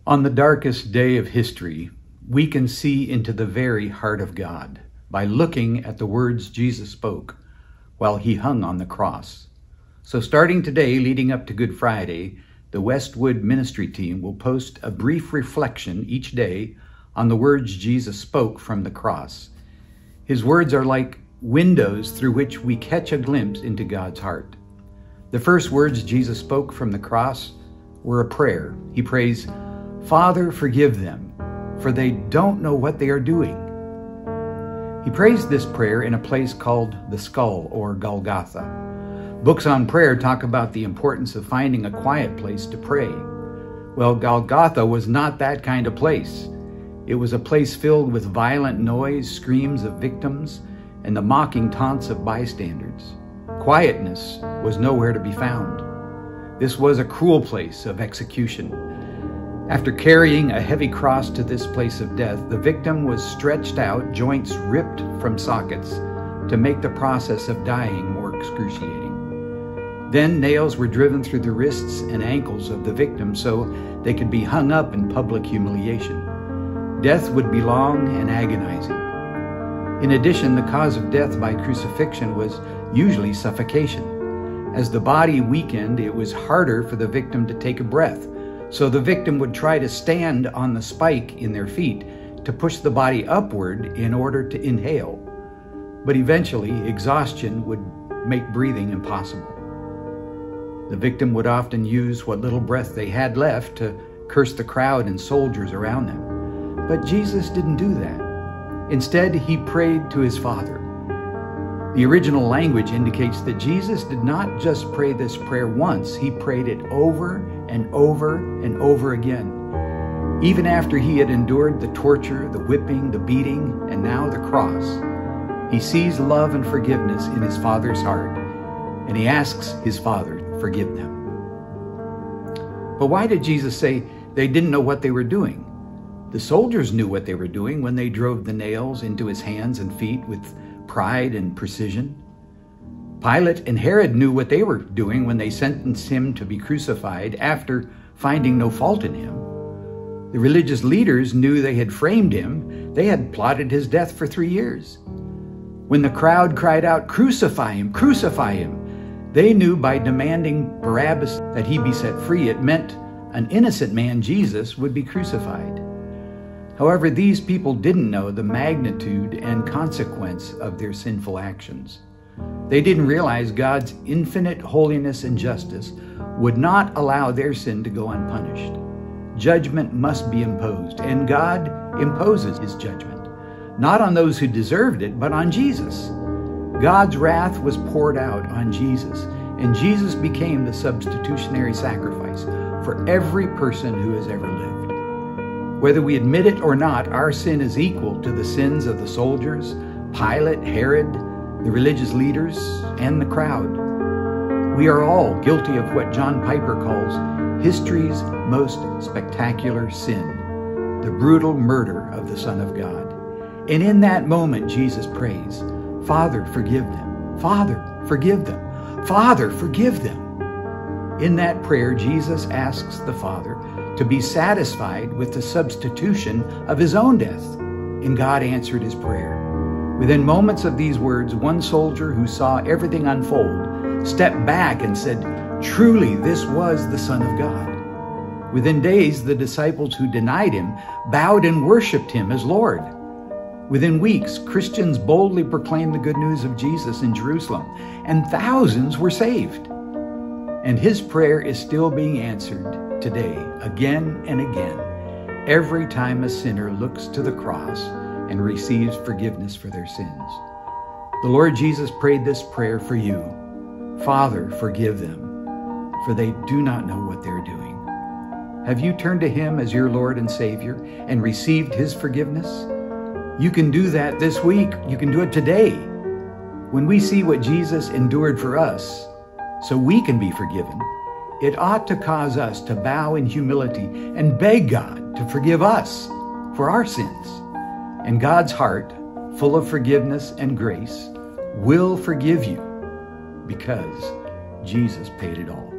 On the darkest day of history, we can see into the very heart of God by looking at the words Jesus spoke while he hung on the cross. So starting today, leading up to Good Friday, the Westwood ministry team will post a brief reflection each day on the words Jesus spoke from the cross. His words are like windows through which we catch a glimpse into God's heart. The first words Jesus spoke from the cross were a prayer. He prays, "Father, forgive them, for they don't know what they are doing." He prays this prayer in a place called the skull, or Golgotha. Books on prayer talk about the importance of finding a quiet place to pray. Well, Golgotha was not that kind of place. It was a place filled with violent noise, screams of victims, and the mocking taunts of bystanders. Quietness was nowhere to be found. This was a cruel place of execution. After carrying a heavy cross to this place of death, the victim was stretched out, joints ripped from sockets, to make the process of dying more excruciating. Then nails were driven through the wrists and ankles of the victim so they could be hung up in public humiliation. Death would be long and agonizing. In addition, the cause of death by crucifixion was usually suffocation. As the body weakened, it was harder for the victim to take a breath, so the victim would try to stand on the spike in their feet to push the body upward in order to inhale. But eventually, exhaustion would make breathing impossible. The victim would often use what little breath they had left to curse the crowd and soldiers around them. But Jesus didn't do that. Instead, he prayed to his Father. The original language indicates that Jesus did not just pray this prayer once, he prayed it over and over and over again. Even after he had endured the torture, the whipping, the beating, and now the cross, he sees love and forgiveness in his Father's heart, and he asks his Father to forgive them. But why did Jesus say they didn't know what they were doing? The soldiers knew what they were doing when they drove the nails into his hands and feet with pride and precision. Pilate and Herod knew what they were doing when they sentenced him to be crucified after finding no fault in him. The religious leaders knew they had framed him. They had plotted his death for 3 years. When the crowd cried out, "Crucify him, crucify him," they knew by demanding Barabbas that he be set free, it meant an innocent man, Jesus, would be crucified. However, these people didn't know the magnitude and consequence of their sinful actions. They didn't realize God's infinite holiness and justice would not allow their sin to go unpunished. Judgment must be imposed, and God imposes his judgment, not on those who deserved it, but on Jesus. God's wrath was poured out on Jesus, and Jesus became the substitutionary sacrifice for every person who has ever lived. Whether we admit it or not, our sin is equal to the sins of the soldiers, Pilate, Herod, the religious leaders, and the crowd. We are all guilty of what John Piper calls history's most spectacular sin, the brutal murder of the Son of God. And in that moment, Jesus prays, "Father, forgive them. Father, forgive them. Father, forgive them." In that prayer, Jesus asks the Father to be satisfied with the substitution of his own death, and God answered his prayer. Within moments of these words, one soldier who saw everything unfold stepped back and said, "Truly, this was the Son of God." Within days, the disciples who denied him bowed and worshiped him as Lord. Within weeks, Christians boldly proclaimed the good news of Jesus in Jerusalem, and thousands were saved. And his prayer is still being answered today, again and again, every time a sinner looks to the cross and receives forgiveness for their sins. The Lord Jesus prayed this prayer for you. "Father, forgive them, for they do not know what they're doing." Have you turned to him as your Lord and Savior and received his forgiveness? You can do that this week. You can do it today. When we see what Jesus endured for us so we can be forgiven, it ought to cause us to bow in humility and beg God to forgive us for our sins. And God's heart, full of forgiveness and grace, will forgive you because Jesus paid it all.